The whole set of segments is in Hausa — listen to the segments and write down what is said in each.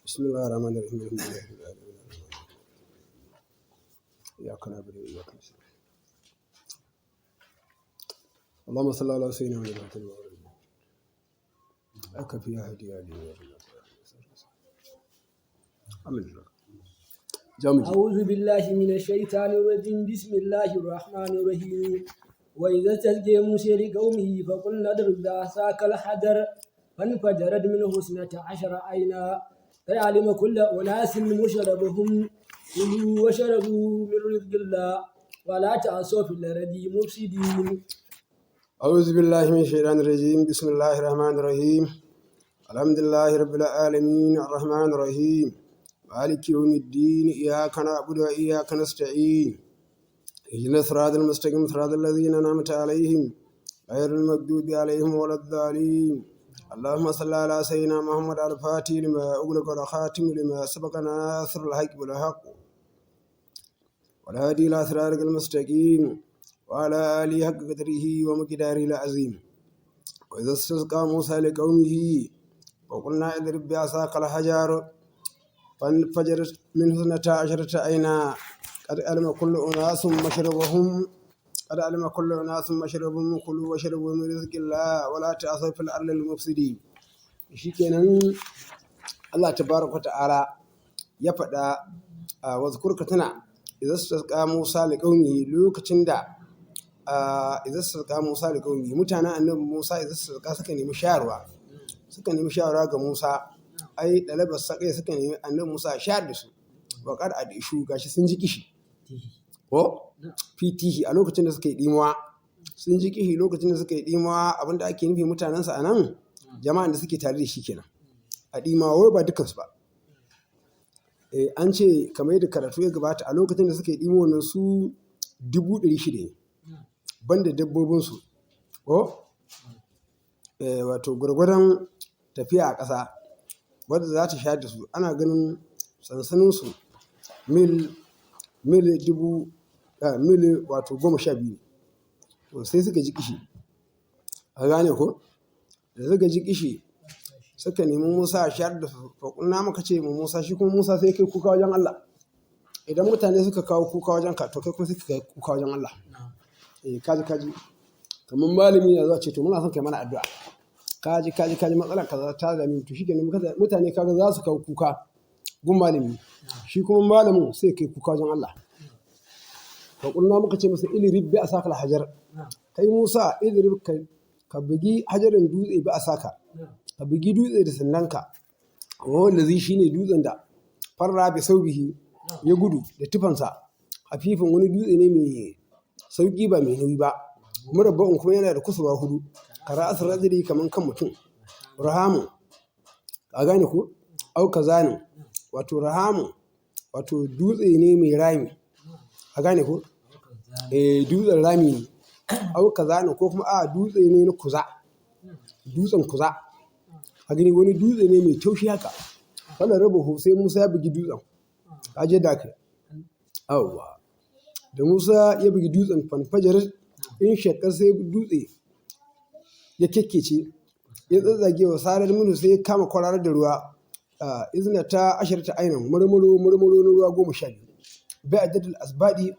بسم الله الرحمن الرحيم الحمد لله رب العالمين إياك نعبد وإياك نستعين اللهم صل على سيدنا محمد أكفي يا هدي يا لي أعوذ بالله من الشيطان الرجيم بسم الله الرحمن الرحيم وإذا استسقى موسى لقومه فقلنا اضرب بعصاك الحجر فانفجرت منه 12 عينا قد علم كل أناس مشربهم كلوا واشربوا من رزق الله ولا تعصوا في الأرض مفسدين. أعوذ بالله من الشيطان الرجيم بسم الله الرحمن الرحيم الحمد لله رب العالمين الرحمن الرحيم مالك يوم الدين إياك نعبد وإياك نستعين اهدنا الصراط المستقيم صراط الذين أنعمت عليهم غير المغضوب عليهم ولا الضالين اللهم صل على سيدنا محمد الفاتح لما أغلق والخاتم لما سبق ناصر الحق بالحق والهادي إلى صراطك المستقيم وعلى آله حق قدره ومقداره العظيم وإذا استسقى موسى لقومه وقلنا اضرب بعصاك الحجر فانفجرت منه 12 عينا قد علم كل أناس مشربهم كلوا واشربوا من رزق الله ولا تعصوا في الأرض المفسدين. shikenan Allah tabaraka ta'ala ya faɗa wazkurka tana idan tasqa Musa liqaumihi lokacin da mutanen annabi Musa idan tasqa suka nemi shayarwa ga Musa ai dalabar sakai suka nemi annabi Musa shayar da su wa qad adishu gashi sun ji kishi ko fitihi a lokacin da suka yi dimuwa sun ji kishi lokacin da suka yi dimuwa abinda ake nufi mutanensa a nan jama'an da suke tare da shi kenan a dimuwa wai ba dukansu ba an ce kamar yadda karatu ya gabata a lokacin da suka yi dimuwa nan su 600,000 ne banda dabbobinsu ko wato gwargwadon tafiya a ƙasa wadda za ta shayar da su ana ganin sansaninsu mil wato 12 to sai suka ji kishi a gane ko da suka ji kishi suka nemi Musa a shayar da su faƙulna maka ce mu Musa shi kuma Musa sai kai kuka wajen Allah idan mutane suka kawo kuka wajen ka to kai kuma sai ka kai kuka wajen Allah kaji kamar malami na zuwa ce to muna son kai mana addu'a kaji matsalar kaza ta zame to shikenan mutane kaga za su kawo kuka gun malami shi kuma malamin sai kai kuka wajen Allah fa kunna muka ce masa ilrib bi asaka hajar kai Musa ilrib ka bugi hajarin dutse bi asaka ka bugi dutse da sannanka wallazi shine dutsen da farra bi saubihi ya gudu da tufansa hafifin wani dutse ne mai sauki ba mai nauyi ba murabba'un kuma yana da kusurwa 4 kara asar rajiri kaman kan mutum rahamu a gane ko au kazanin wato rahamu wato dutse ne mai rami a gane ko dutsen rami ne au kazanin ko kuma dutse ne na dutsen kuza a gani wani dutse ne mai taushi haka wannan raba sai Musa ya bugi dutsen kaje da kai awwa da Musa ya bugi dutsen fanfajar in shakkar sai dutse ya kekkece ya tsatsage wa sarar minu sai ya kama kwararar da ruwa izina ta 10 ainihin murmuro na ruwa 12 bai adadin asbadi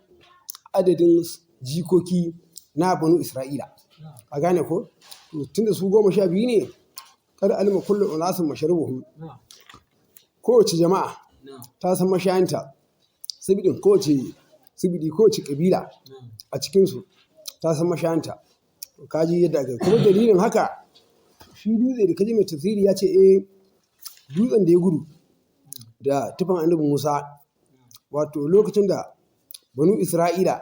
adadin jikoki na banu Isra'ila a gane ko tunda su 12 ne kada alima kullu unasin mashrubuhum kowace jama'a ta san mashayanta sibidin kowace kabila a cikinsu ta san mashayanta kaji yadda aka kuma dalilin haka shi dutse da kaji mai tafsiri ya ce dutsen da ya gudu da tufan annabi Musa wato lokacin da banu Isra'ila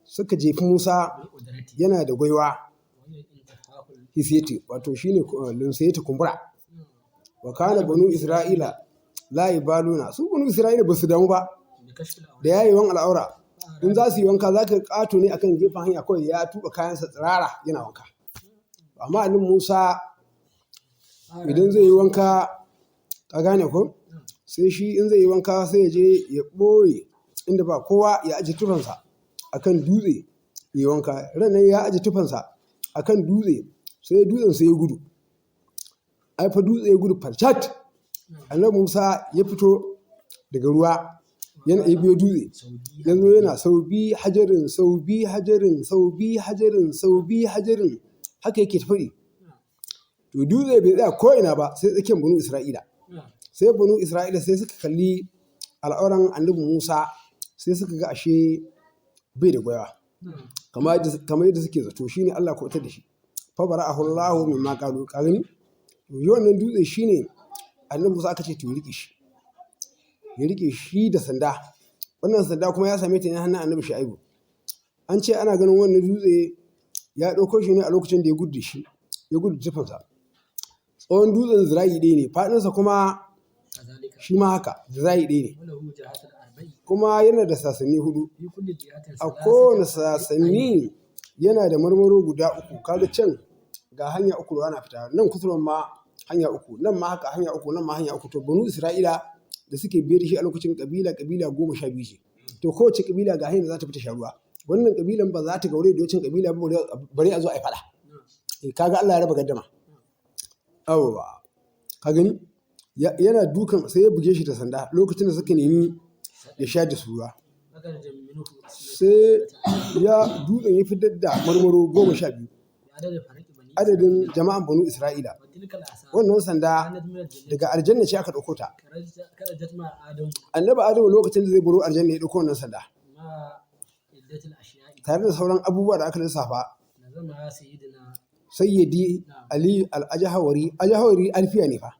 suka jefi Musa yana da gwaiwa hisiyati wato shine linsayati kumbura wa kana banu Isra'ila la ibaluna su banu Isra'ila ba su damu ba da yayiwan al'aura in za su yi wanka za ka kato ne akan gefen hanya kawai ya tuba kayansa tsirara yana wanka amma annabi Musa idan zai yi wanka ka gane ko sai shi in zai yi wanka sai ya je ya ɓoye inda ba kowa ya aje tufansa akan dutse ya yi wanka ranar ya aje tufansa akan dutse sai dutsen sai ya gudu ai fa dutse ya gudu falcat. Annabi Musa ya fito daga ruwa yana biyo dutse ya zo yana sau bi hajarin sau bi hajarin sau bi hajarin sau bi hajarin haka yake tafi. To dutse bai tsaya ko ina ba sai tsakiyar banu Isra'ila. Sai banu Isra'ila sai suka kalli al'auran annabi Musa sai suka ga ashe bai da gwaiwa kamar yadda suke zato, shine Allah ko ta da shi fa bara'ahu Allahu mimma qalu. Ka gani to wannan dutse shine annabi Musa aka ce to ya rike shi da sanda. Wannan sanda kuma ya same ta ne hannun annabi Shu'aibu. An ce ana ganin wannan dutse ya ɗauko shi ne a lokacin da ya gudu shi ya gudu tufansa. Tsawon dutsen zira'i ɗaya ne, faɗinsa kuma shi ma haka zira'i ɗaya ne, kuma yana da sasanni 4. A kowane sasanni yana da marmaro guda 3. Kaga can ga hanya 3 da ana fita, nan kusurwan ma hanya 3, nan ma haka hanya 3, nan ma hanya 3. To banu Isra'ila da suke biye da shi a lokacin kabila 12 ce. To kowace kabila ga hanyar da za ta fita sharuwa. Wannan kabilan ba za ta gaure da wacin kabila ba, bari a zo a yi fada. Kaga Allah ya raba gaddama. Awwa ka gani yana dukan sai ya buge shi da sanda lokacin da suka nemi ya sha da su ruwa. Sai ya dutsen ya fitar da marmaro 12 adadin jama'an banu Isra'ila. Wannan sanda daga aljanna ce aka ɗauko ta. Annabi Adamu lokacin da zai baro aljanna ya ɗauko wannan sanda tare da sauran abubuwa da aka lissafa. Sayyidi Ali al-Ajahawari, Ajahawari alfiya ne fa.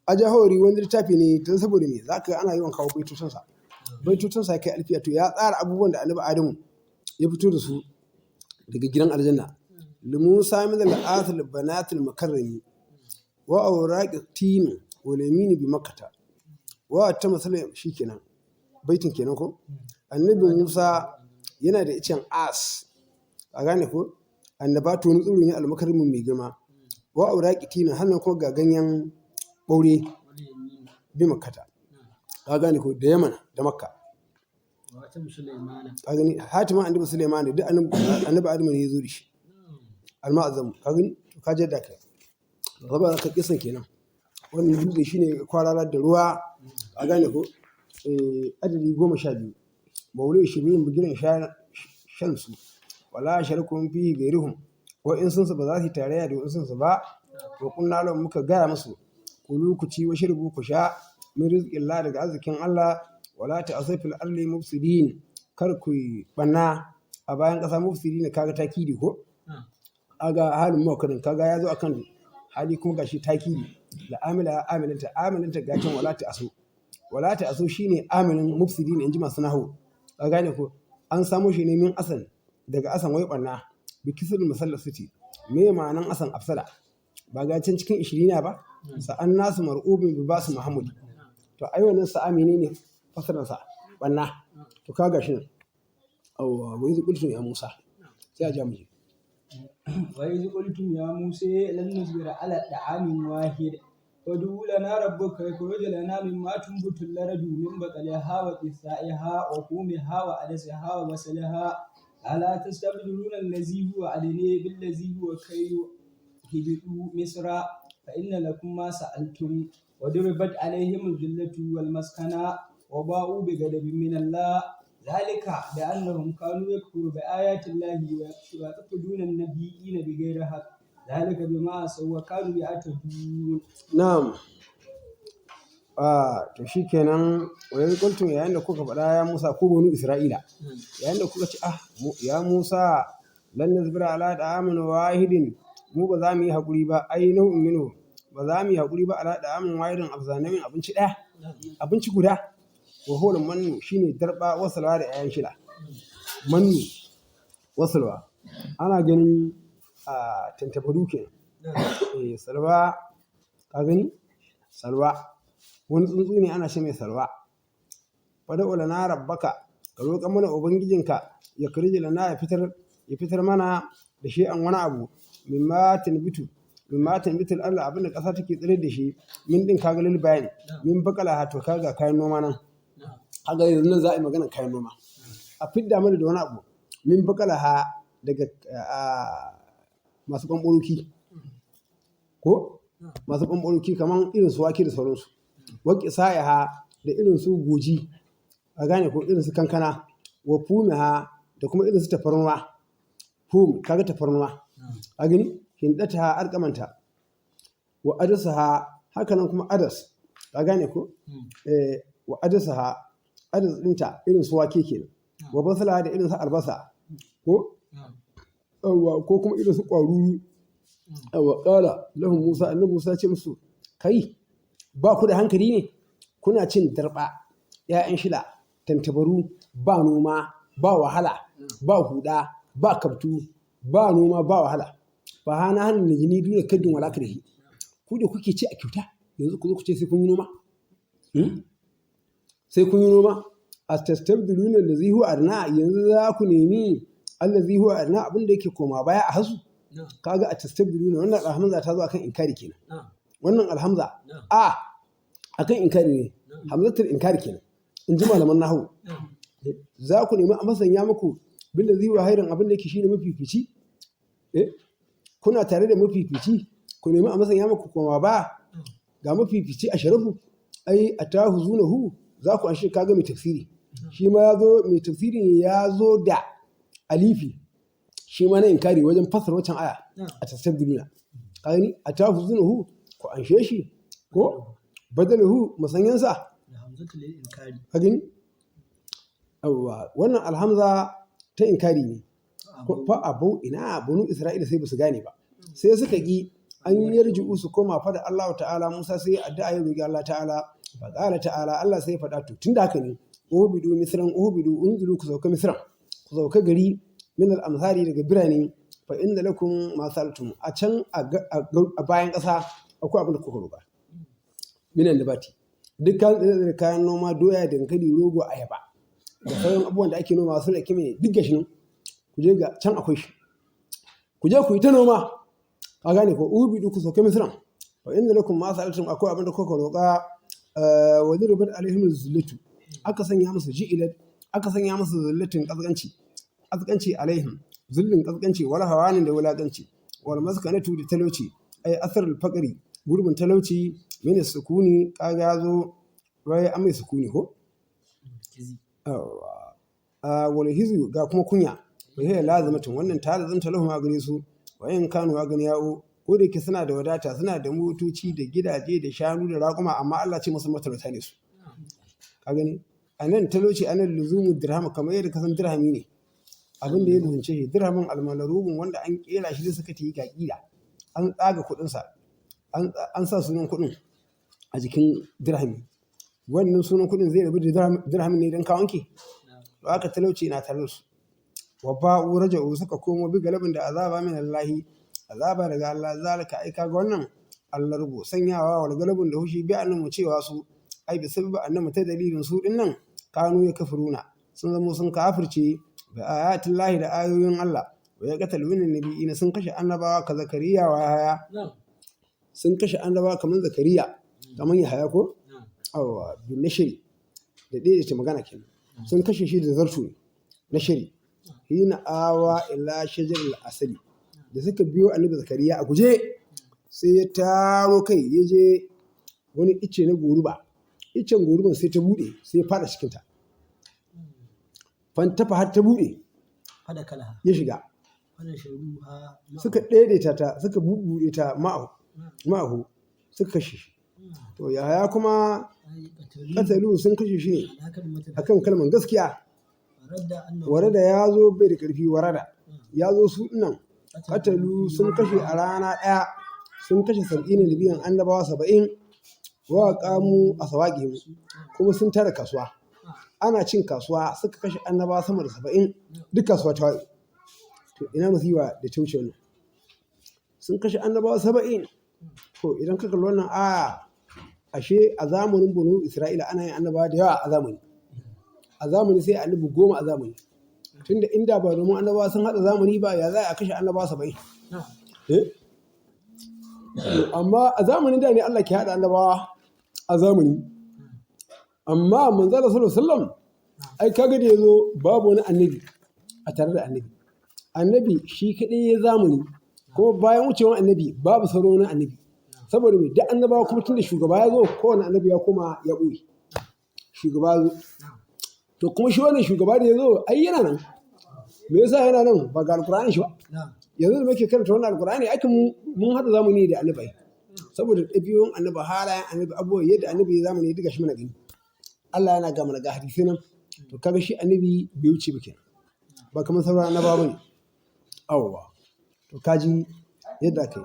Ajahawari wani littafi ne don saboda me za ka ana yawan kawo baitocinsa kai alfiya. To ya tsara abubuwan da annabi Adamu ya fito da su daga gidan aljanna. Limusa min al-athil banatil makarrami wa awraqi tin wa lamini bi makkata wa ta masala shikenan baitin kenan ko. Annabi Musa yana da icen as, a gane ko, annabatu wani tsiro ne almakarmin mai girma. Wa awraqi tin hannun ko ga ganyen ɓaure bi makkata, ka gane ko, da Yaman da Makka. Ka gani hatimin annabi Sulaiman duk annabi Adamu ne ya zo da shi. Alma'azam ka gani to ka je da kai raba ka kisan kenan. Wannan dutse shine kwararar da ruwa, a gane ko, adadi 12 maulai shirin bugiran shan su wala sharkum fihi gairuhum, wa in sun ba za su tarayya da in sun ba. To kunna lahum muka gaya musu kulu ku ci wa shirbu ku sha min rizqillah daga arzikin Allah, wala ta'asifil ardi mufsidin kar ku banna a bayan ƙasa mufsidin. Kaga takidi ko, aga halin mawakarin kaga ya zo akan hali kuma gashi takidi. La amila amilanta gacin wala ta aso shine amilin mufsidin inji masu nahu, ka gane ko. An samo shi ne min asan daga asan wai banna bi kisr musallafati. Me ma'anan asan afsala ba gacin cikin 20 ba. Sa'an nasu mar'ubin bi basu muhammad. To ai wannan sa'ami ne fasaran sa banna. To kaga shi nan awwa wai zukultun ya Musa sai a ja mu. وإذ قلتم يا موسى لن نصبر على طعام واحد فادع لنا ربك يخرج لنا مما تنبت الأرض من بقلها وقثائها وفومها وعدسها وبصلها ألا تستبدلون الذي هو أدنى بالذي هو خير اهبطوا مصر فإن لكم ما سألتم وضربت عليهم الذلة والمسكنة وباءوا بغضب من الله ذلك بأنهم كانوا يكفرون بآيات الله ويقتلون النبيين بغير حق ذلك بما عصوا وكانوا يعتدون. نعم. To shikenan wayan kuntum yayin da kuka faɗa ya Musa ko banu Isra'ila yayin da kuka ce ya Musa lan nazbira ala da'amin wahidin, mu ba za mu yi hakuri ba, ai nau'in minhu ba za mu yi hakuri ba ala da'amin wahidin afzanamin abinci ɗaya, abinci guda. Wa huwa mannu shine darba wasalwa da 'ya'yan shida. Mannu wasalwa ana ganin tantabaru kenan. Salwa ka gani, salwa wani tsuntsu ne ana ce mai salwa. Fada ulana rabbaka ka roƙa mana ubangijinka ya kirji lana ya fitar mana da shi an wani abu mimma tanbitul Allah abinda ƙasa take tsire da shi min din kaga lil bayani min bakala to kaga kayan noma nan. Kaga yanzu nan za a yi magana kayan noma, a fidda mana da wani abu min bakalaha daga masu ɓanɓaroki ko masu ɓamɓaroki kamar irin su wake da sauransu wa ƙisa'iha da irin su goji a gane ko irin su kankana wa fumiha da kuma irin su tafarnuwa kaga tafarnuwa a gani hindata alƙamanta wa adasaha haka nan kuma adas a gane ko wa adasaha adas ɗinta irin su wake kenan wa basala da irin su albasa ko kuma irin su ƙwaruru wa ƙala lahum Musa annabi Musa ce musu kai ba ku da hankali ne kuna cin darba ‘ya'yan shila tantabaru ba noma ba wahala ba huda ba kaftu ba noma ba wahala ba hana hannun da jini duniya kaddin walaka da shi ku da kuke ci a kyauta yanzu ku zo ku ce sai kun yi noma sai kun yi noma a tastabdiluna allazi huwa adna yanzu za ku nemi allazi huwa adna abin da yake koma baya a hasu kaga a tastabdiluna wannan alhamza ta zo akan inkari kenan wannan alhamza a akan inkari ne hamzatul inkari kenan in ji malaman nahwu za ku nemi a masanya muku bin da ziwa hairan abin da yake shine mafifici kuna tare da mafifici ku nemi a masanya muku koma ba ga mafifici a sharafu ai atahu zunahu za ku anshe kaga mai tafsiri shi ma ya zo mai tafsirin ya zo da alifi shi ma na inkari wajen fassara wancan aya a tasabbiluna kagani atahu zunahu ku anshe shi ko badalahu masanyansa kagani wannan alhamza ta inkari ne fa abu ina banu isra'ila sai basu gane ba sai suka ki an yarji'u su koma fa da Allah ta'ala Musa sai addu'a ya roki Allah ta'ala fa qala ta'ala Allah sai faɗa to tunda haka ne ubidu misran ubidu unzilu ku sauka misran ku sauka gari min al-amsari daga birane fa inda lakum ma saltum a can a bayan ƙasa akwai abin da kuka roƙa minan nabati dukkan kayan noma doya dankali rogo ayaba da sauran abubuwan da ake noma sun rake mai duk gashi nan ku je ga can akwai shi ku je ku yi ta noma ka gane ko ubidu ku sauka misran fa inda lakum ma saltum akwai abin da kuka roƙa wa duribat alaihim zillatu aka sanya musu ji'ilat aka sanya musu zillatin kaskanci alaihim zillin kaskanci wal hawanin da wulakanci wal maskanatu da talauci ay asar al faqri gurbin talauci min sukuni kaga zo wai an mai sukuni ko wal hizu ga kuma kunya wa hiya lazimatun wannan ta lazanta lahum a gare su wa in kanu a gani yawo ko da yake suna da wadata suna da motoci da gidaje da shanu da raƙuma amma Allah ce musu matalauta ne su ka gani anan talauci anan luzumu dirham kamar yadda kasan dirhami ne abin da ya luzunce shi dirhamin almalarubun wanda an kera shi da suka yi gaƙida an tsaga kuɗinsa an sa sunan kuɗin a jikin dirhami wannan sunan kuɗin zai rabu da dirhamin ne don kawonki to aka talauci na tare su wa ba'u raja'u suka komo bi galabin da azaba min Allahi azaba daga Allah zalika ai kaga wannan Allah rubu sanyawa wal galabin da hushi bi annamu cewa su ai bi sabbi annamu ta dalilin su dinnan kanu ya kafiruna sun zama sun kafirce da ayatin lahi da ayoyin Allah wa ya qatal min nabiyina sun kashe annabawa ka zakariya wa haya sun kashe annabawa kamar zakariya kamar yahaya ko awa bin nashri da daidaita magana kenan sun kashe shi da zartu nashri hina awa ila shajaril asali da suka biyo annabi zakariya a guje sai ya taro kai ya je wani icce na goruba iccen goruban sai ta bude sai ya fada cikinta fantafa har ta bude ya shiga suka daidaita ta suka bubuɗe ta ma'ahu suka kashe shi to yaya kuma katalu sun kashe shi ne akan kalman gaskiya warada ya zo bai da ƙarfi warada ya zo su nan katalu sun kashe a rana ɗaya sun kashe 70 biyan annabawa 70 wa kamu a sawaƙi kuma sun tara kasuwa ana cin kasuwa suka kashe annabawa sama da 70 duk kasuwa ta waye to ina musiba da ta wuce wannan sun kashe annabawa 70 to idan ka kalli wannan aya ashe a zamanin bunu Isra'ila ana yin annabawa da yawa a zamani sai annabi 10 a zamani tunda inda ba domin annabawa sun hada zamani ba ya za a kashe annabawa 70 amma a zamanin da ne Allah ke hada annabawa a zamani amma manzala sallallahu alaihi wasallam ai kaga da yazo babu wani annabi a tare da annabi shi kadai ya zamani kuma bayan wucewar annabi babu sauran wani annabi saboda me duk annabawa kuma tunda shugaba ya zo kowane annabi ya koma ya ɓoye shugaba ya zo to kuma shi wannan shugaba da ya zo ai yana nan me yasa yana nan ba ga alkur'ani shi ba yanzu da muke karanta wannan alkur'ani ake mun hada zamani da annabi saboda ɗabi'un annabi halayen annabi abubuwa yadda annabi ya zamani duka shi muna gani Allah yana ga mana ga hadisi nan to kaga shi annabi bai wuce ba kenan ba kamar sauran annabawa bane awwa to kaji yadda kai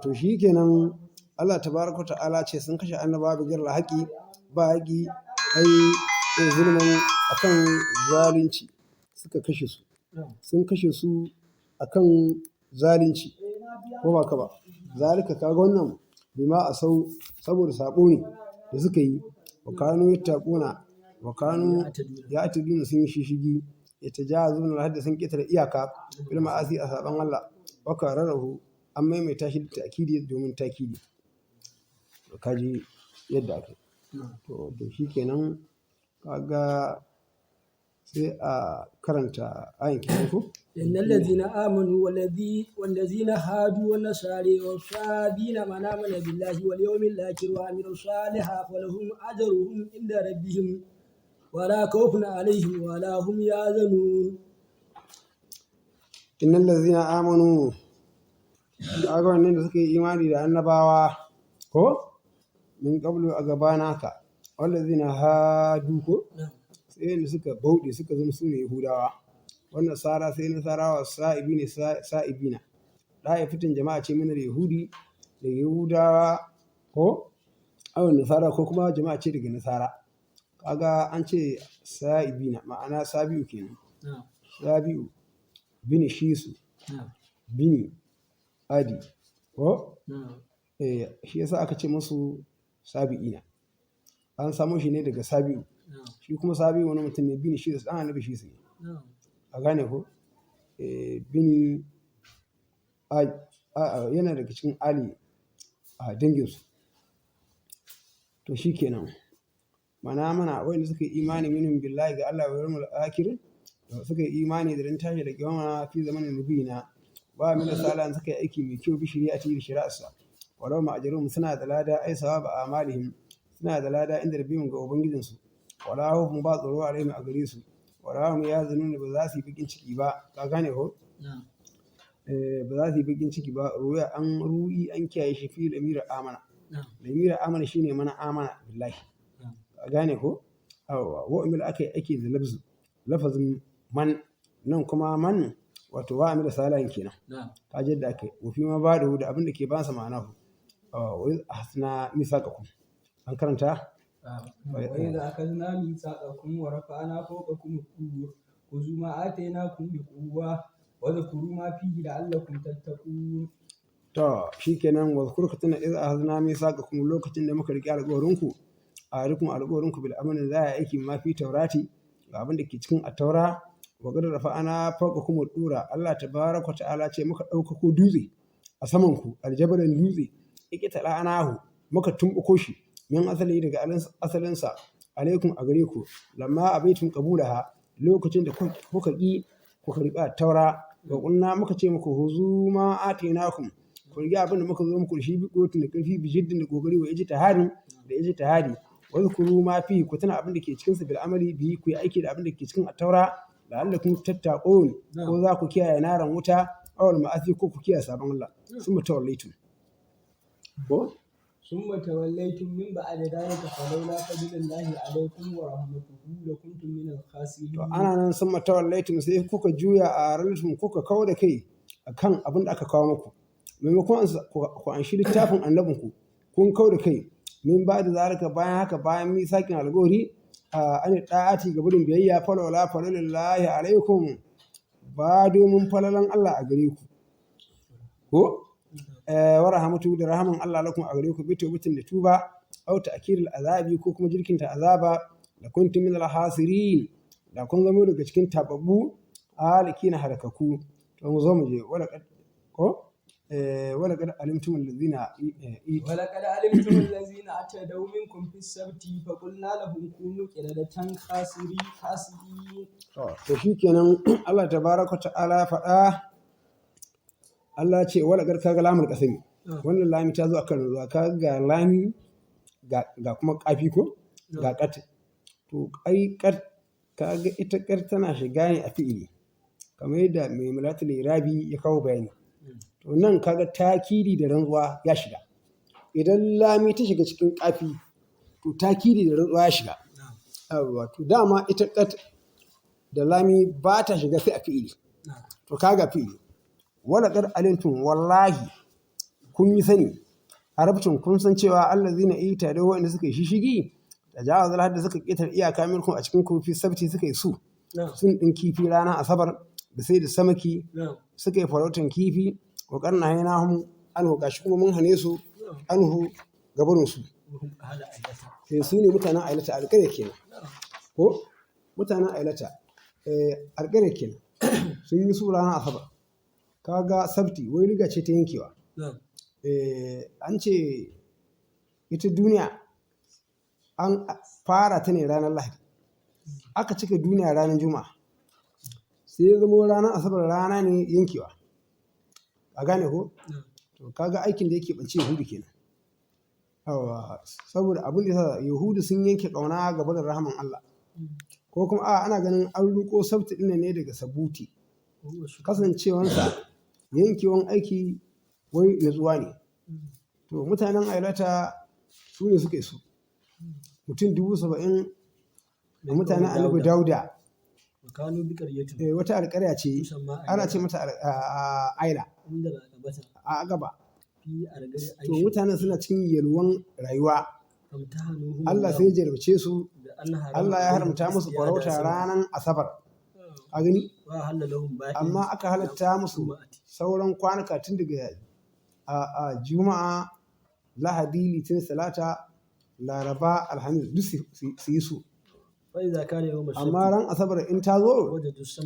to shi kenan Allah tabaraka ta'ala ce sun kashe annabawa bigar haƙi ba haƙi ai zulman akan zalunci suka kashe su sun kashe su akan zalunci ko ba ka ba zalika kaga wannan bima asau saboda sabo ne da suka yi wa kanu yattaquna wa kanu ya'taduna sun yi shishigi yatajazuna hadda sun kitara iyaka bil ma'asi a saban Allah wa kararahu an maimaita shi da ta'kidi domin ta'kidi to kaji yadda aka to shikenan kaga sai a karanta ayin kenan ko innal ladzina amanu wallazina hadu wan nasari was-sabina man amana billahi wal yawmil akhir wa amilu salihan falahum ajruhum inda rabbihim wala khawfun alaihim wala hum yahzanun innal ladzina amanu kaga wannan da suka yi imani da annabawa ko min qablu a gabana ka wallazina hadu ko sai da suka bauɗe suka zama su ne Yahudawa wannan sara sai nasarawa sa'ibi ne sa'ibina ɗaya fitin jama'a ce mana da Yahudi da Yahudawa ko awon nasara ko kuma jama'a ce daga nasara kaga an ce sa'ibina ma'ana sabi'u kenan sabi'u bini shisu bini adi ko shi yasa aka ce musu sabi'ina an samu shi ne daga sabi'u shi kuma sabi wani mutum ne bini shi da ɗan annabi shi su ne a gane ko bini yana daga cikin ali a danginsu to shi kenan mana wanda suka yi imani minhum billahi ga Allah wa yawmil akhir da suka yi imani da ran tashi da kiyama fi zamanin nabiyina ba min salan suka yi aiki mai kyau bi shari'ati da shari'arsa walau ma ajrum suna da lada ai sawaba amalihim suna da lada inda rabbihim ga ubangijinsu wala hum ba tsoro alaihim a gare su wala hum yazunun ba za su yi bikin ciki ba ka gane ko ba za su yi bikin ciki ba ruya an ru'i an kiyaye shi fi lamira amana lamira amana shine mana amana billahi ka gane ko wa amil ake da lafazin man nan kuma man wato wa amil salahin kenan ka jadda ake wa fi ma ba da abin da ke ba sa ma'ana wa hasna misaqakum an karanta وإذا أخذنا ميثاقكم ورفعنا فوقكم الطور خذوا ما آتيناكم بقوة واذكروا ما فيه لعلكم تتقون. To shikenan wazkur ka tuna idza ahadna misaqakum lokacin da muka riƙe alƙawarinku a rikun alƙawarinku bil amana za a aiki ma fi taurati ga abin da ke cikin at-taura wa qad rafa'ana fawqakum ad-dura Allah tabaaraka ta'ala ce muka ɗaukako dutse a saman ku aljabalan dutse ikitala anahu muka tumbuko shi min asali daga asalinsa alaikum a gare ku lamma abaitum qabulaha lokacin da kuka ki kuka riƙa taura wa kunna muka ce muku huzu ma atinakum ku riga abin da muka zo muku shi bi kotun da karfi bi jiddin da kokari wa ijtihadi wa zkuru ma fi ku tana abin da ke cikin sa bil amali bi ku yi aiki da abin da ke cikin taura la'allakum tattaqun ko za ku kiyaye naran wuta awal ma'asi ko ku kiyaye sabon Allah sun mutawallaitu ko ثم توليتم من بعد ذلك فلولا فضل الله عليكم ورحمته لكنتم من الخاسرين. To ana nan sun matawallaitum sai kuka juya a rarratum kuka kawo da kai akan abin da aka kawo muku maimakon ku an shi littafin annabinku kun kawo da kai min ba da zalika bayan haka bayan misakin algori an da'ati ga burin biyayya falawla falalullahi alaikum ba domin falalan Allah a gare ku ko wa rahmatu da rahaman Allah lakum a gare ku bi tawbatin da tuba aw ta'khiril azabi ko kuma jirkinta azaba da kuntum min al-hasirin da kun zama daga cikin tababbu halikina harakaku to mu zo mu je wala ko wala kad alimtum allazina atadaw minkum fi sabti fa qulna lahum kunu qiradatan khasirin to shikenan Allah tabaaraka ta'ala faɗa Allah ce wala gar kaga lamul kasami wannan lami ta zo akan rantsuwa ka ga lami ga kuma kafi ko ga kat to ai kat ka ga ita kat tana shiga ne a fi'ili kamar yadda mai mulatul irabi ya kawo bayani to nan kaga takidi da rantsuwa ya shiga idan lami ta shiga cikin kafi to takidi da rantsuwa ya shiga wato dama ita kat da lami ba ta shiga sai a fi'ili to kaga fi'ili wala qad alimtum wallahi kun yi sani arabtun kun san cewa allazina ita da wanda suka yi shishigi da jawazal hadda suka ketar iyaka minkum a cikin kofi sabti suka yi sun din kifi rana asabar da sai da samaki suka yi farautan kifi wa karna hainahum anhu gashi kuma mun hane su anhu gabarin su sai su ne mutanen ailata alƙarya kenan ko mutanen ailata alƙarya kenan sun yi su rana asabar kaga sabti wai riga ce ta yankewa an ce ita duniya an fara ta ne ranar lahadi aka cika duniya ranar juma'a sai ya zama ranar asabar rana ne yankewa a gane ko to kaga aikin da yake bance yahudu kenan saboda abin da yahudu sun yanke kauna gaba da rahaman Allah ko kuma ana ganin an ruko sabti ɗin ne daga sabuti kasancewansa yankewan aiki wai natsuwa ne to mutanen ailata su ne suka yi su mutum 70,000 da mutanen annabi dauda wata alƙarya ce ana ce mata aila a gaba to mutanen suna cikin yalwan rayuwa Allah sai ya jarabce su Allah ya haramta musu farauta ranar asabar a gani amma aka halatta musu sauran kwanuka tun daga juma'a lahadi litin salata laraba alhamis duk su yi su amma ran asabar in ta zo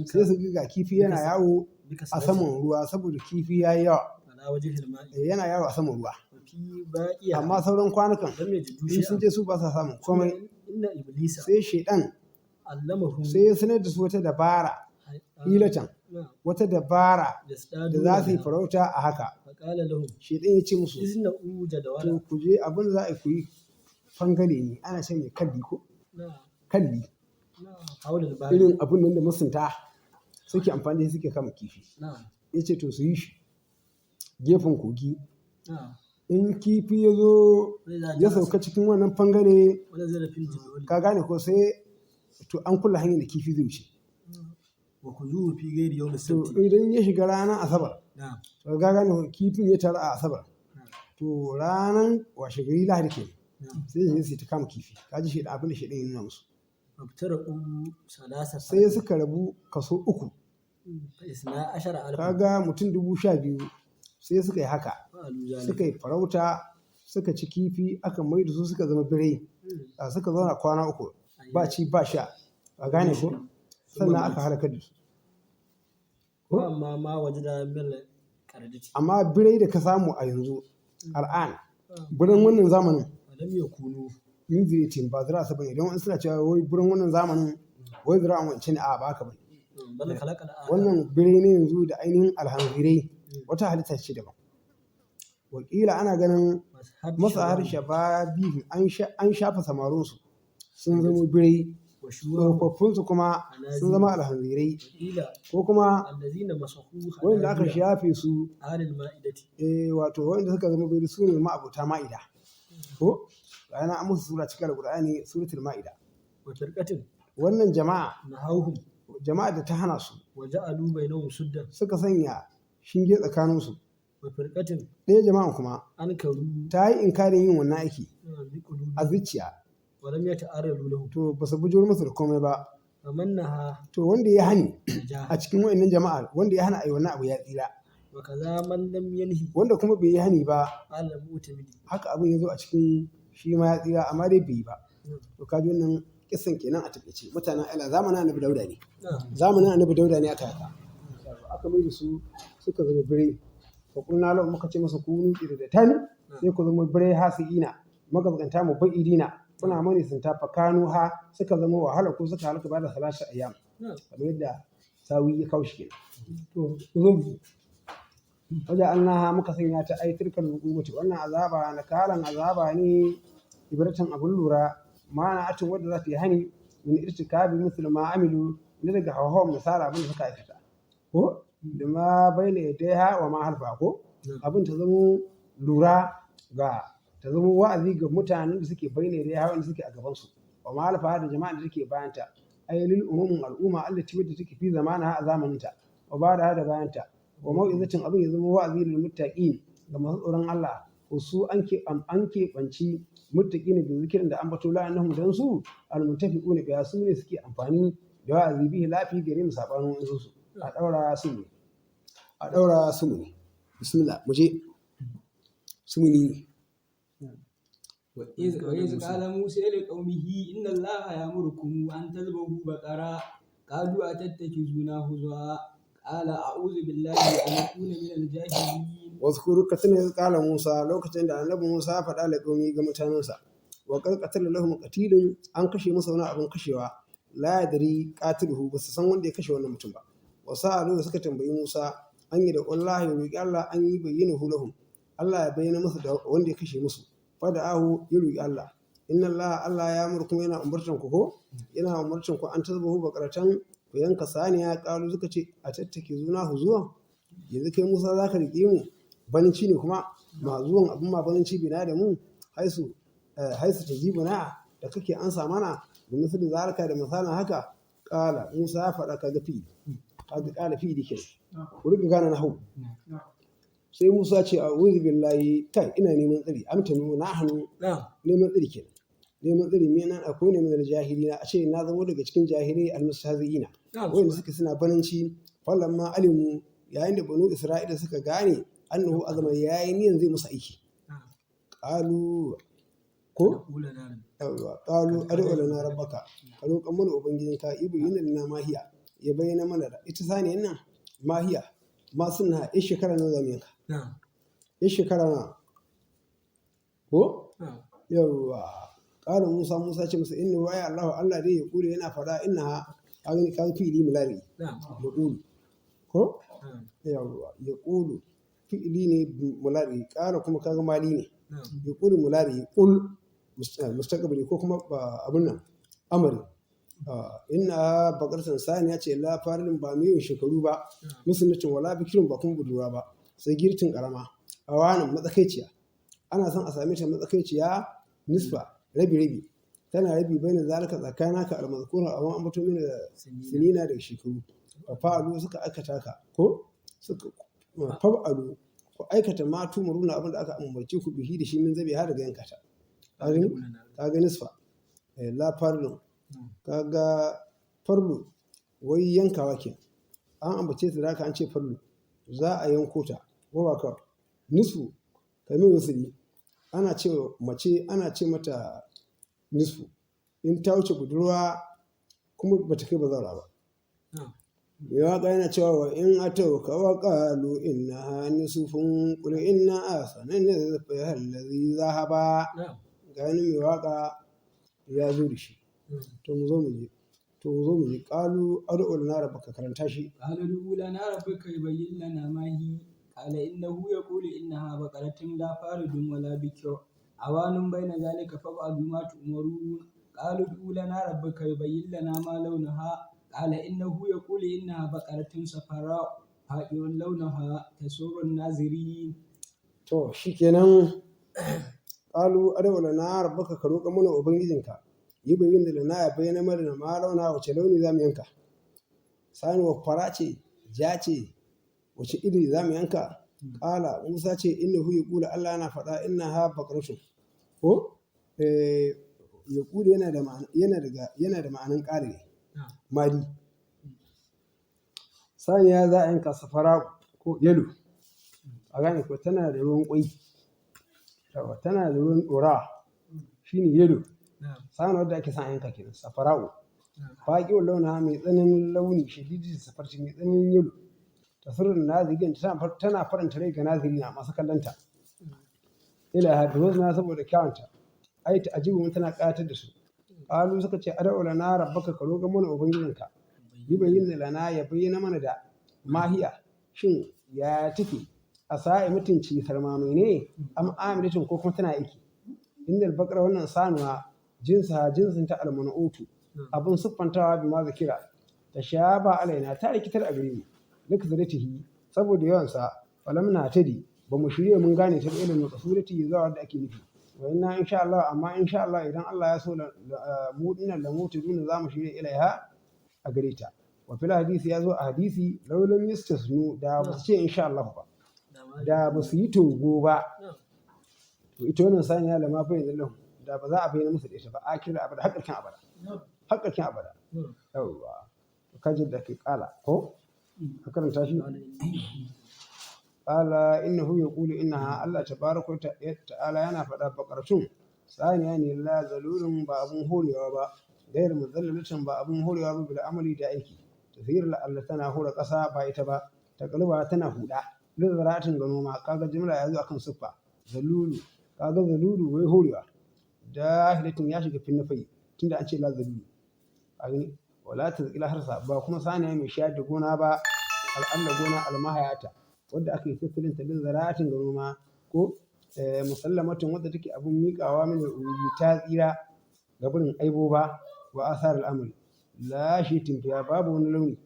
sai su ga kifi yana yawo a saman ruwa saboda kifi ya yi yawa yana yawo a saman ruwa amma sauran kwanukan in sun je su ba sa samun komai sai shaidan sai ya sanar da su wata dabara hilatan wata dabara da za su yi farauta a haka shaidan ya ce musu to ku je abin da za a yi fangale ne ana ce mai kalli ko kalli irin abin nan da masunta suke amfani da suke kama kifi ya ce to su yi shi gefen kogi in kifi ya zo ya sauka cikin wannan fangare ka gane ko sai to an kula hanyar da kifi zai wuce to idan ya shiga ranar asabar to ga gane kifin ya tara a asabar to ranar washe gari lahadi ke sai su ta kama kifi kaji shi da abin da shi ɗin yana musu sai suka rabu kaso 3 kaga mutum 12,000 sai suka yi haka suka yi farauta suka ci kifi aka mai da su suka zama birai suka zauna kwana 3 ba ci ba sha a gane ko sannan aka halaka da su amma birai da ka samu a yanzu al'an biran wannan zamanin yin ziritin ba zira sa bane don wani suna cewa wai biran wannan zamanin wai zira wancan ne a ba ka bane wannan birai ne yanzu da ainihin alhanzirai wata halitta ce daban wakila ana ganin masa harshe ba biyu an shafa samarinsu sun zama birai tsofaffinsu kuma sun zama alhanzirai ko kuma wanda aka shafe su wato wanda suka zama birai su ne ma'abuta ma'ida ko bayan an musu sura cikin alƙur'ani suratul ma'ida wannan jama'a da ta hana su suka sanya shinge tsakaninsu ɗaya jama'an kuma ta yi inkarin yin wannan aiki a zuciya to ba su bujuro musu da komai ba to wanda ya hani a cikin wa'annan jama'a wanda ya hana a yi wannan abu ya tsira wanda kuma bai yi hani ba haka abin ya zo a cikin shi ma ya tsira amma dai bai yi ba to kaji wannan kisan kenan a takaice mutanen ala zamanin annabi dauda ne aka haka aka mai da su suka zama birai fa kunna lahu muka ce masa kunu qiradatan sai ku zama birai hasiina magabanta mu ba'idina kuna mani sun tafa kanu ha suka zama wahala ko suka halaka ba da salasa ayyam kamar yadda sawi ya kawo shi kenan to zo waja'alnaha muka sanya ta ai tilkal hukumati wannan azaba na kalan azaba ne ibratan abun lura ma'anatin wadda za ta yi hani min irtikabi misl ma amilu ne daga hawan misali abin da suka aikata ko da ma baina yadaiha wa ma halfa ko abin ta zama lura ga ta zama wa'azi ga mutanen da suke baina yadaiha wanda suke a gaban su wa ma halfa da jama'an da suke bayanta ay lil umum al'umma allati wadda take fi zamanaha a zamaninta wa ba da bayanta wa mau'izatin abin ya zama wa'azi lil muttaqin ga masu tsoron Allah ko su an keɓanci muttaqin da zikirin da an bato la'annahum dan su almuntafiquna biya su ne suke amfani da wa'azi bihi lafi gare mu sabanin su a daura su ne bismillah muje su ne وإذ قال موسى لقومه إن الله يأمركم أن تذبحوا بقرة قالوا أتتخذنا هزوا قال أعوذ بالله أن أكون من الجاهلين واذكروا كتنا إذ قال موسى لو كتن النبي موسى فدا لقومي ga mutanansa wa qad qatala lahum qatilun an kashe musu wani abin kashewa la yadri qatiluhu basu san wanda ya kashe wannan mutum ba wa sa'alu suka tambayi Musa an yi da wallahi roki Allah an yi bayyana lahum Allah ya bayyana musu da wanda ya kashe musu fada'ahu ya roki Allah inna Allah ya amurkum yana umurtan ku ko yana umurtan ku an tazbahu bakaratan ku yanka saniya kalu suka ce a tattake zuna zuwa yanzu kai Musa zaka rike mu baninci ne kuma ma zuwan abin ma baninci bina da mu haisu ta jibuna da kake ansa mana da misali zalika da misalin haka kala Musa ya faɗa kaga kala fi dike ku riga gana na hau sai Musa ce a'udhu billahi kai ina neman tsari amtanu na hannu neman tsari kenan neman tsari me nan akwai ne mai jahilina a ce na zama daga cikin jahilai almustahzi'ina wanda suke suna bananci falamma alimu yayin da banu Isra'ila suka gane annahu azama yayi niyan zai musu aiki qalu ko qalu ad'u lana rabbaka ka roƙan mana ubangijinka ibayyin lana mahiya ya bayyana mana da ita saniyan nan mahiya ma suna ya shekara na zamu yanka ya shekara na ko yawa qala Musa ce musu inna wa ya Allah dai ya kure yana fada inna kan fi'li mulari ya kulu ko yawa ya kulu fi'li ne mulari qala kuma kaga mali ne ya kulu mulari kul mustaqbali ko kuma abun nan amari inna bakarsan saniya ce la farin ba mai shekaru ba musunnacin wala bikirin ba kuma budurwa ba sai girtin karama a wannan matsakaiciya ana son a same ta matsakaiciya nisfa rabi tana rabi bayan zalika tsakana ka almazkura amma an bato mini da sinina da shekaru fa fa'alu suka aikata ka ko suka fa'alu ku aikata ma tumuruna abin da aka umarce ku bihi da shi min zabi har daga yankata kaga nisfa la farin kaga farlu wai yankawa ke an ambace ta da an ce farlu za a yanko ta ko ba ka nisfu kai wasili ana ce mace ana ce mata nisfu in ta wuce budurwa kuma bata kai bazara ba mai waka yana cewa wa in atau ka wa qalu inna nisfun qul inna asana nisfa allazi zahaba gani mai waka ya zo da shi to mu zo mu je qalu ad'u lana rabbaka karanta shi qalu ad'u lana rabbaka yubayyin lana ma hi qala innahu yaqulu innaha baqaratun la faridun wala bikr awanun bayna zalika fa'alu ma tu'marun qalu ad'u lana rabbaka yubayyin lana ma launaha qala innahu yaqulu innaha baqaratun safara fa'irun launaha tasurun nazirin to shikenan qalu ad'u lana rabbaka ka roƙa mana ubangijinka yi bayin da lana ya bayyana mana da ma launa wace launi za mu yanka sanuwa fara ce ja ce wace iri za mu yanka ƙala Musa ce innahu yaqulu Allah yana faɗa innaha baqaratun ko yaqulu yana da ma'anan ƙari ne mali saniya za a yanka safara ko yalo a gane ko tana da ruwan ƙwai tana da ruwan ɗora shine yalo sanuwar da ake sa yanka kenan safara'u baƙiwar launa mai tsananin launi shadidi da safarci mai tsananin yalo tasirin nazirin tana faranta rai ga naziri na masu kallonta ila hadu na saboda kyawunta ai ta ajibu tana ƙayatar da su qalu suka ce ad'u lana rabbaka ka roƙa mana ubangijinka yi bayyana lana ya bayyana mana da mahiya shin ya take a sa'i mutunci sarmamai ne am amilatin ko kuma tana aiki inda bakar wannan sanuwa jinsin ta almanutu abun siffantawa bi ma zakira ta sha ba alaina ta rikitar a gare mu duk zaratihi saboda yawansa falam na tadi ba mu shirye mun gane ta ilimin kasurati zuwa wanda ake nufi wa inna insha Allah amma insha Allah idan Allah ya so mu dinan da mutu duna za mu shirye ilaiha a gare ta wa fil hadisi ya zo a hadisi laulan yastasnu da ba su ce insha Allah ba da ba su yi togo ba to ita wannan saniya da ma bayyana lahu da ba za a bayyana musu da ita ba akira abada haƙƙakin abada yawwa kajin da ke kala ko ka karanta shi qala innahu yaqulu innaha Allah tabaraka wa ta'ala yana faɗa baqaratun saniya ne la zalulun ba abun horewa ba gairu muzallalatin ba abun horewa ba bil amali da aiki tafsir la Allah tana hore ƙasa ba ita ba ta kalba tana huda lizaratin ga noma kaga jimla yazo akan siffa zalulu kaga zalulu wai horewa dahilatin ya shiga finnafai tunda an ce la zalulu a gani wala tazkila harsa ba kuma saniya mai shayar da gona ba al'alla gona almahayata wadda aka yi tattalin ta lizaratin ga noma ko musallamatin wadda take abun miƙawa min ta tsira ga burin aibo ba wa asar al'amari la shi timfiya babu wani launi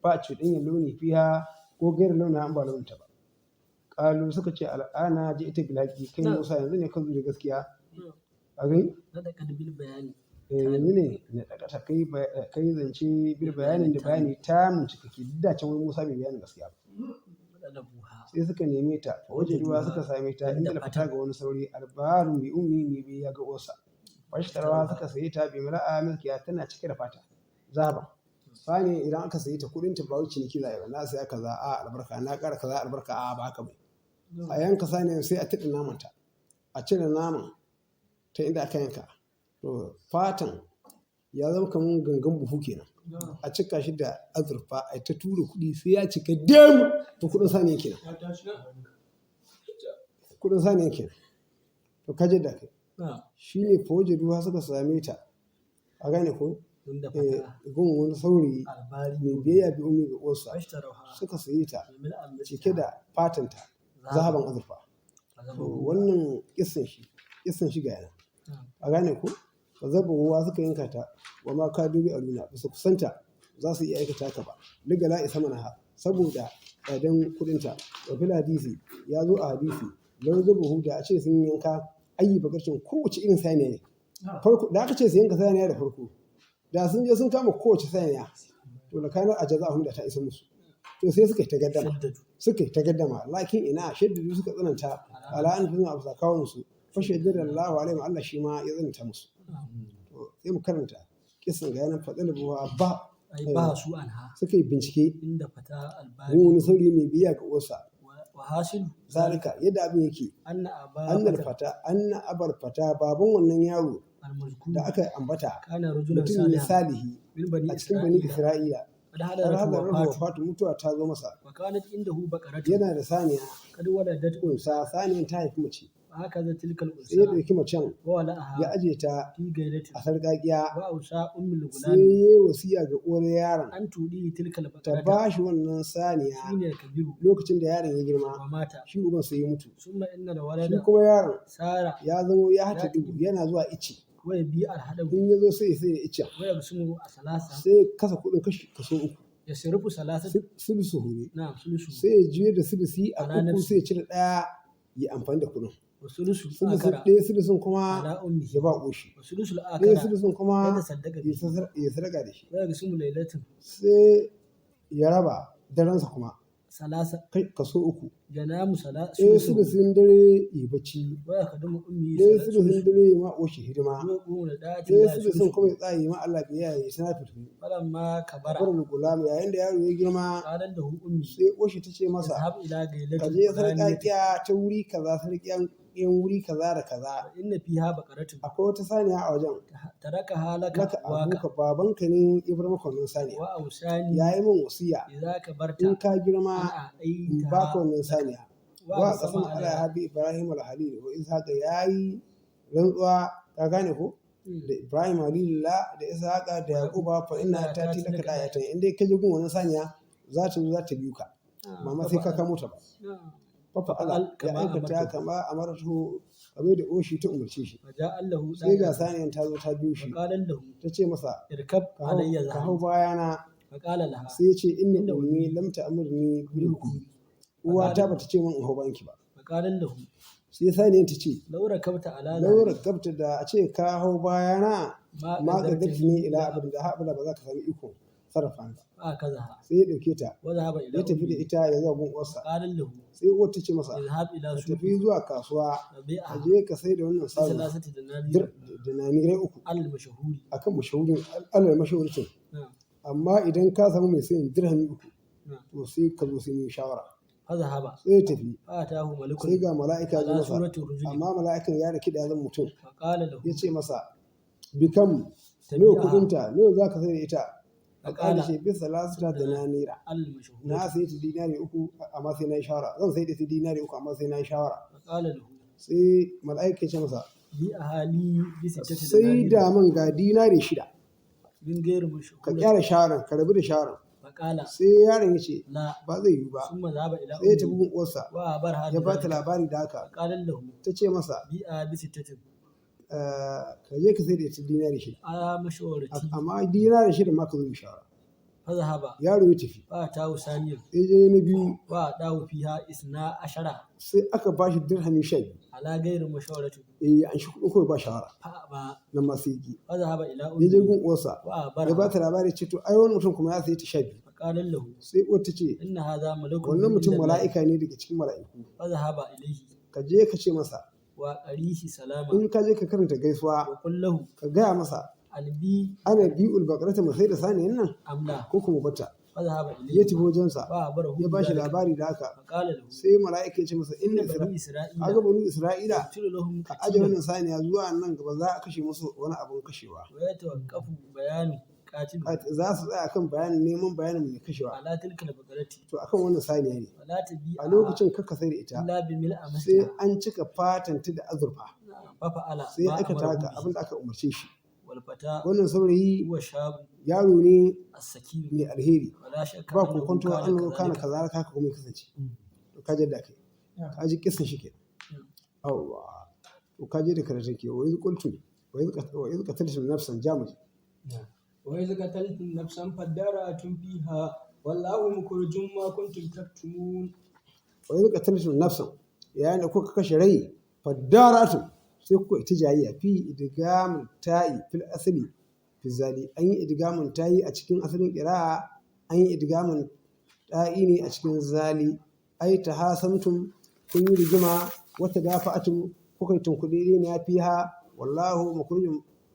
ba cuɗanyar launi fiha ko gairar launa an ba launinta ba ƙalu suka ce al'ana ji ita bilaki kai musa yanzu ne kan zuri gaskiya a gani yanzu ne na ɗaga kai zance bil bayanin da bayani ta mun cikake duk da can wani musa bai bayanin gaskiya ba sai suka neme ta waje ruwa suka same ta inda da fita ga wani sauri albaru mai ummi mai biya ga osa washtarwa suka sayi ta bi mara'a milkiya tana cike da fata zaba sani idan aka sayi ta kudin ta ba wuce ciniki zai ba na sai kaza a albarka na ƙara kaza albarka a ba haka bai a yanka sani sai a tiɗi naman ta a cire naman ta inda aka yanka to fatan ya zama kamar gangan buhu kenan a cika shi da azurfa a ta tura kuɗi sai ya cika dam to kuɗin sani kenan kuɗin sani kenan to kaje da kai shi ne fawaje duha suka same ta a gane ko gun wani saurayi mai biyayya bi umi ga uwarsa suka sayi ta cike da fatanta zahaban azurfa wannan kissan shi ga yana a gane ko ba zaba ruwa suka yanka ta wa ma ka dubi a luna ba su kusanta za su iya aikata ka ba ligala isa mana saboda tsadan kudinta wa fil hadisi ya zo a hadisi lau zaba huda a ce sun yanka ayi bakarcin kowace irin saniya ne farko da aka ce su yanka saniya da farko da sun je sun kama kowace saniya to da kanar a jaza'ahum da ta isa musu to sai suka yi ta gaddama lakin ina shaddadu suka tsananta ala an tuna abu sakawun su fa shaddada Allahu alaihi Allah shi ma ya tsananta musu to sai mu karanta kisan ga yanan fadal buwa ba su anha suka yi bincike inda fata albari wani sauri mai biya ga uwarsa hasil zalika yadda abin yake anna abar fata baban wannan yaro da aka ambata mutum ne salihi a cikin bani isra'ila har hadarin wafatu mutuwa ta zo masa yana da saniya unsa saniyan ta haifi mace sai ya ɗauki macen ya aje ta a sarƙaƙiya sai ya yi wasiya ga uwar yaron ta ba shi wannan saniya lokacin da yaron ya girma shi uban sai ya mutu shi kuma yaron ya zama ya hata dubu yana zuwa ice in ya zo sai ya ice sai kasa kuɗin kaso uku sulusu hure sai ya juye da sulusi a uku sai ya cire ɗaya ya amfani da kuɗin ɗaya sulusun kuma ya ba ƙoshi ɗaya sulusun kuma ya sadaka da shi sai ya raba daransa kuma kaso uku ɗaya sulusun dare ya bacci ɗaya sulusun dare ya ma ƙoshi hidima ɗaya sulusun kuma ya tsaye ma Allah biya ya sana fito kabarin gulam yayin da yaro ya girma sai ƙoshi ta ce masa ka je sarƙaƙiya ta wuri kaza sarƙiyan wuri kaza da kaza akwai wata saniya a wajen laka abuka babanka ne ya bar maka wannan saniya ya yi min wasiya in ka girma in ba ka wannan saniya wa kasan ala ya habi ibrahim al-halil wa ishaqa yayi rantsuwa ka gane ko da ibrahim halilullah da ishaqa da yaquba fa inna tati laka dayatan inda ka je gun wannan saniya za ta biyu ka mama sai ka kamo ta ba fafa'ala ya كما aikata أمرته kama amartu kamar da oshi ta umarce shi فجاء له sai ga داعية saniyan ta zo ta biyo shi فقال له ta ce masa اركب علي ka hau ظهري bayana فقال لها sai ya ce inna ummi lam ta'murni bil hukmi uwata bata ce min in hau banki ba فقال له sai saniyan ta ce لو ركبت على laura ظهري gabta da a ce ka hau bayana ما ma ga قدرت ne ila abin da haɓula ba za ka sami iko sarrafa ba فأخذها sai ya ɗauke ta وذهب إلى ya tafi da أمه ita ya zuwa gun uwarsa قال له sai uwar ta ce masa اذهب إلى ka سوق tafi zuwa kasuwa ka فبيعها je ka sai da wannan sabu بثلاثة دنانير da nanirai uku على المشهور akan mashahurin alal mashahurin نعم amma idan ka samu mai sayin dirhami uku نعم to sai ka zo sai mu shawara فذهب sai ya tafi فأتاه ملك sai ga mala'ika ya zo على masa سورة الرجل amma mala'ikan ya riki da zan mutum فقال له ya ce masa bikam nawa تبيعها kudinta nawa za ka sai da ita a فقال ƙara ce bisa lasita da na naira على المشهور na sai ta dinari uku amma sai na yi shawara zan sai da ta dinari uku amma sai na yi shawara فقال له sai mala'ika ya ce masa بيعها لي بستة sai دنانير da man ga dinari shida من غير ka مشهور kyara shawaran ka rabu da shawaran فقال sai yaron ya ce لا ba zai yi ba ثم ذهب إلى sai ya tafi أمه gun uwarsa وأخبرها ya ba ta بذلك labari da haka فقال له ta ce masa بيعها بستة ka je ka sai da ita dinari shida على مشورتي amma dinari shida ma ka zo mu shawara فذهب yaro ya tafi فأتاه ثانيا sai je na biyu وأعطاه فيها 12 sai aka ba shi dirhami sha biyu على غير مشورته an shi kuɗin kawai ba shawara فأبى nan ma sai ki فذهب إلى ya je أمه gun uwarsa ya ba وأخبرها ta labari ce to ai wani mutum kuma ya sayi ta sha biyu فقال له sai uwar ta ce إن هذا ملك wannan mutum من الله. mala'ika ne daga cikin mala'iku فذهب إليه ka je ka ce masa وقريه سلاما in ka je ka karanta gaisuwa وقل له ka gaya masa البي ana bi'ul bakarata mu sai da saniyan nan أم لا ko kuma bata فذهب ya إليه tafi wajensa وأخبره ya ba shi بذلك. labari da haka فقال له sai mala'ika ya ce masa إن inna بني aga إسرائيل banu isra'ila يقتل لهم ka aje قتيلا wannan saniya zuwa nan gaba za a kashe musu wani abun kashewa ويتوقف بيان قاتل za su tsaya kan bayanin neman bayanin mai kashewa على تلك البقرة to akan wannan saniya ne فلا تبيع a lokacin kakka sai da ita إلا بملء sai مسجد an cika fatanta da azurfa ففعل sai ما aka أمره taka به abin da aka umarce shi والفتاة wannan saurayi هو شاب yaro ne السكين mai alheri ولا شك ba أنه kokonto كان an zo kana كذلك. kaza haka kuma ya kasance to ka da kai ka ji kisan shi ke awwa to ka je da karatun ke wa iz qultu wa iz qataltum nafsan jamuj وإذ قتلتم نفسا فادارأتم فيها والله مخرج ما كنتم تكتمون wa iz qataltum nafsan yayin da kuka kashe rai fadaratu sai kuka ita jayayya fi idgamun ta'i fil asli fi zali an yi idgamun ta'i a cikin asalin qira'a an yi idgamun ta'i ne a cikin zali ai tahasamtum kun yi rigima wata dafa'atum kuka yi tunkuɗi ne ya fiha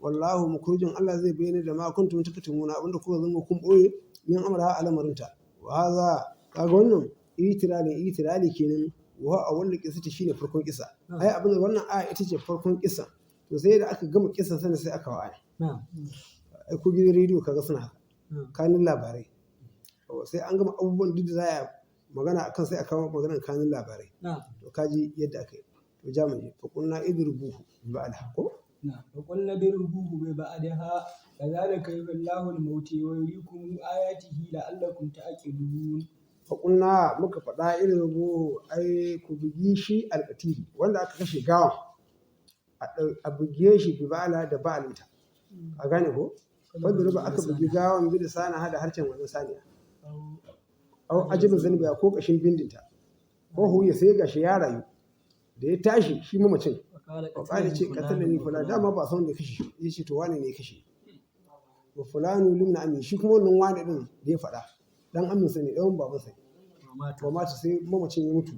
wallahu mukhrijun Allah zai bayyana da ma kuntum taktumuna abinda kuka zama kun boye min amra al'amarinta wa hadha kaga wannan itirali kenan wa awwal qissati shine farkon kisa ai abin da wannan aya ita ce farkon kisa to sai da aka gama kisan sanin sai aka wa نعم ai ku gidan rediyo kaga suna haka نعم kanin labarai sai an gama abubuwan duk da za a magana akan sai aka maganar kanin labarai نعم to kaji yadda aka yi to jami'i fa kunna idrubuhu bi alhaqo نعم وقلنا اضربوه ببعدها كذلك يحيي الله الموتى ويريكم آياته لعلكم تعقلون fa kunna muka faɗa idrubuhu ai ku bugi shi alqatili wanda aka kashe gawa a buge shi bi ba'ala da ba'alinta a gane ko wanda ruba aka bugi gawan bi da sana hada harcen wannan saniya au ajibin zanbiya ko kashin bindinta ko huye sai gashi ya rayu da ya tashi shi mamacin wakali ce katalla ni fula dama ba san da kashe shi ya ce to wane ne ya kashe wa fulanu limna amin shi kuma wannan wane din da ya faɗa dan aminsa ne ɗan babansa ne wa mata sai mamacin ya mutu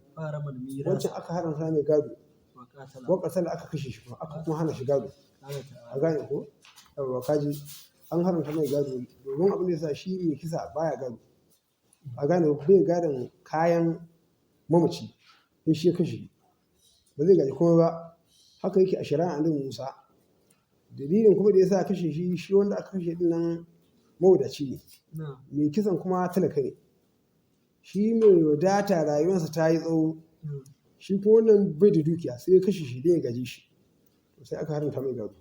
wancan aka haramta mai gado wa katalla aka kashe shi kuma aka kuma hana shi gado a gane ko yawwa kaji an haramta mai gado domin abin da ya sa shi mai kisa baya gado a gane bai gadon kayan mamaci in shi ya kashe ba zai gaji kuma ba haka yake a shari'a annabi Musa dalilin kuma da yasa kashe shi wanda aka kashe din nan mawadaci ne mai kisan kuma talaka ne shi mai wadata rayuwarsa ta yi tsawo shi kuma wannan bai da dukiya sai ya kashe shi da ya gaji shi to sai aka haramta mai gado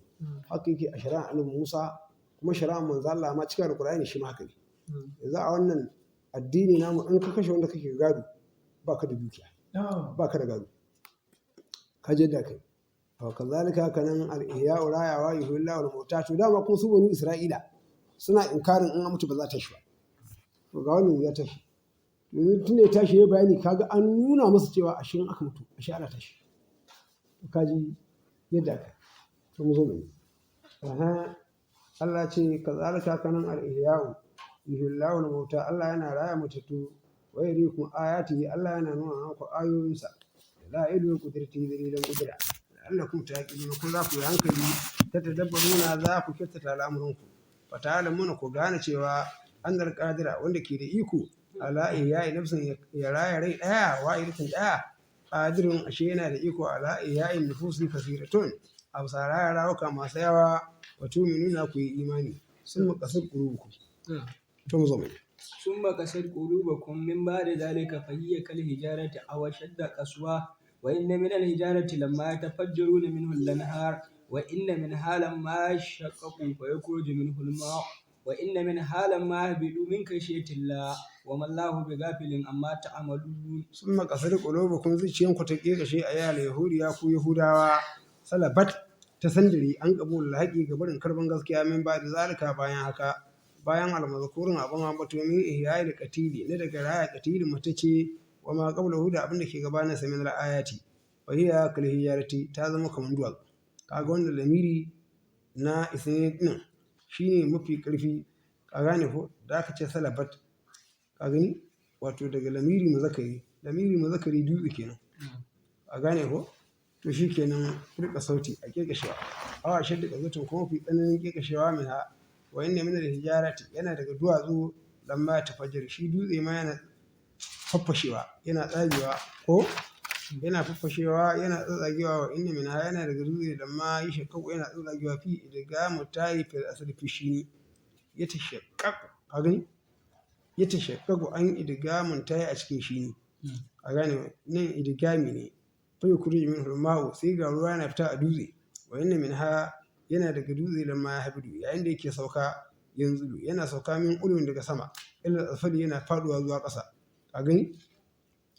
haka yake a shari'a annabi Musa kuma shari'a manzo Allah ma cikin alqur'ani shi ma haka ne yanzu a wannan addini namu in ka kashe wanda kake gado baka da dukiya ba ka da gado ka je da kai to kazalika kanan al-ihya'u rayawa yuhillahu al-mauta to dama kuma su banu Isra'ila suna inkarin in an mutu ba za ta shi ba to ga wannan ya tashi yanzu tun da ya tashi ya bayani kaga an nuna masa cewa ashe in aka mutu ashe ana tashi to kaji yadda aka to mu zo mu yi Allah ce kazalika kanan al-ihya'u yuhillahu al-mauta Allah yana raya matattu wa yuriikum ayatihi Allah yana nuna muku ayoyinsa la ilu qudratihi dalilan qudra la'allakum taqilun kun za ku yi hankali ta tadabbaruna za ku kyautata al'amuranku fa ta'lamuna ku gane cewa annal qadira wanda ke da iko ala ihya'i nafsin ya raya rai daya wa iritin daya qadirun ashe yana da iko ala ihya'i nufusi kasiratun aw saraya rawaka masu yawa wa tu'minuna ku yi imani sun makasar qulubukum to mu zo mai ثم قست قلوبكم من بعد ذلك فهي كالحجارة أو أشد قسوة وإن من الحجارة لما يتفجرون منه الأنهار وإن منها لما يشقق فيخرج منه الماء وإن منها لما يهبط من خشية الله وما الله بغافل عما تعملون ثم قست قلوبكم zuciyanku ta kekashe a yala yahudiya ku yahudawa salabat ta sandiri an kabul haƙi ga barin karban gaskiya min ba da zalika bayan haka bayan almazkurun abin ambato min ihya'i da qatili ne daga raya qatili mutace wa ma qablahu da abin da ke gabanin sa min al-ayati wa hiya kal hijarati ta zama kaman duwal kaga wannan lamiri na isnin din shine mafi karfi ka gane ko da aka ce salabat ka gani wato daga lamiri muzakkari dutse kenan a gane ko to shikenan rika sauti a kekashewa awa shadda kazatun kuma fi tsananin kekashewa min ha wa inna min al-hijarati yana daga duwatsu lamma tafajjar shi dutse ma yana faffashewa yana tsagewa ko yana faffashewa yana tsatsagewa wa inna min yana daga dutse lamma yashaqqa yana tsatsagewa fi idga mutayi fil asli fi shini yatashaqqaqu a gani yatashaqqaqu an idga mutayi a cikin shini a gane nan idgami ne fa yukhruju minhu al-ma'u sai ga ruwa yana fita a dutse wa inna min yana daga dutse lamma ya habidu yayin da yake sauka yanzu yana sauka min ulun daga sama illa asfali yana faduwa zuwa ƙasa a gani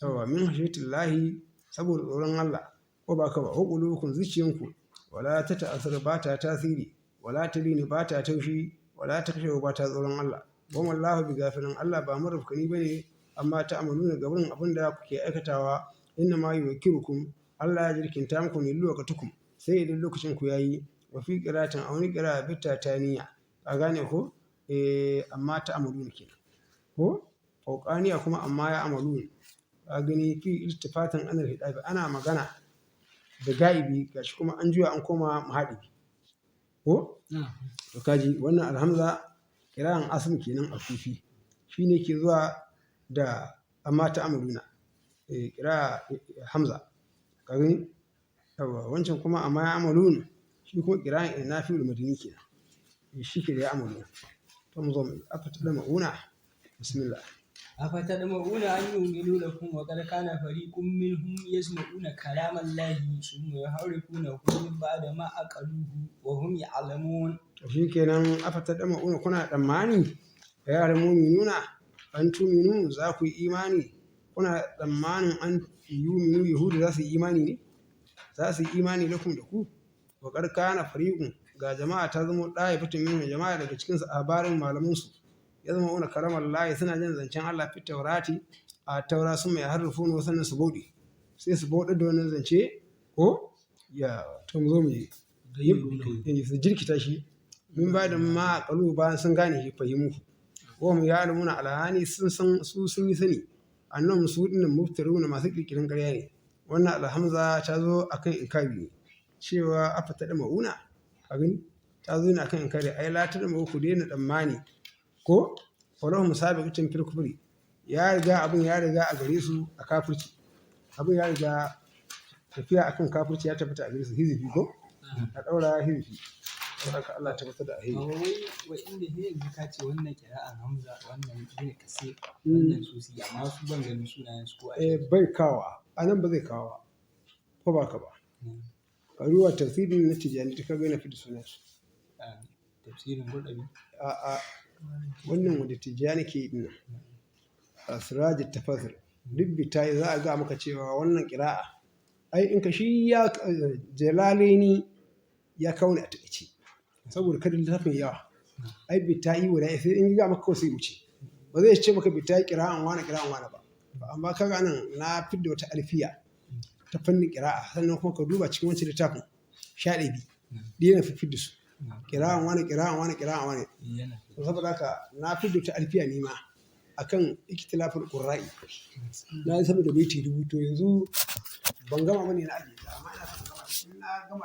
yawa min hashiyatillahi saboda tsoron Allah ko ba ka ba hukulukum zuciyanku wala ta ta'assar ba ta tasiri wala ta lini ba ta taushi wala ta kashe ba ta tsoron Allah wa wallahu bi gafirin Allah ba marufkani bane amma ta amaluna gaban abin da kuke aikatawa inna ma yukirukum Allah ya jirkinta muku ne lokatukum sai idan lokacin ku yayi wa fi qiratin aw ni qira bitta taniya a gane ko amma ta amaluna kenan ko fauqaniya kuma amma ya amaluna a gani fi iltifatan anar hidabi ana magana da gaibi gashi kuma an juya an koma muhadibi ko to kaji wannan alhamza kiran asm kenan a kufi shine ke zuwa da amma ta amaluna kira hamza ka gani yawa wancan kuma amma ya amaluna shi kuma kiran nafi'ul madini kenan shi ke da ya amaluna to mu zo mu afata da mauna bismillah أفتطمعون أن يؤمنوا لكم وقد كان فريق منهم يسمعون كلام الله ثم يحرفونه من بعد ما عقلوه وهم يعلمون. shikenan afatadma'una kuna tsammani ya mu'minuna an tuminu za ku yi imani kuna tsammanin an yuminu yahudu za su yi imani ne za su yi imani lakum da ku wa qad kana fariqun ga jama'a ta zama ɗaya fitin min jama'a daga cikin sahabarin malamansu ya zama wani karamar layi suna jin zancen Allah fi taurati a taura sun mai harrufu na sannan su bauɗe sai su bauɗe da wannan zance ko ya to mu zo mu yi su jirkita shi min ba da ma kalu bayan sun gane shi fahimu ko mu ya alamuna alhani sun san su sun yi sani annan su dinnan muftaruna masu kirkirin ƙarya ne wannan alhamza ta zo akan inkabi ne cewa afata da mauna a gani ta zo ne akan inkari ai latar da ku daina tsammani ko falahum sabiqatun fil kufri ya riga abin ya riga a gare su a kafirci abin ya riga tafiya akan kafirci ya tabbata a gare su hizifi ko a daura hizifi saboda Allah ta tabbata da ahi wa inda ne yanzu ka ce wannan kira'an Hamza wannan ne kase wannan susi amma su ban ganin sunayen su ko bai kawa anan ba zai kawa ko ba ka ba karuwa tafsirin na tijani ta kaga na fita sunan su tafsirin gurdabi a wannan wanda tijani ke yi a sirajin tafasir duk bita'i za a ga maka cewa wannan ƙira'a ai in ka shi ya Jalalaini ya kawo ne a taƙaice saboda kada littafin yawa ai bita'i guda sai in ga maka kawai sai wuce ba zai ce maka bita'i ƙira'an wani ba amma kaga nan na fidda wata alfiya ta fannin ƙira'a sannan kuma ka duba cikin wancan littafin shaɗibi da yana fidda su ƙira'an wani saboda haka na fidda wata alfiya ne ma akan ikhtilafin qurra'i na yi saboda baiti rubuto yanzu ban gama bane na ajiye amma ina son gama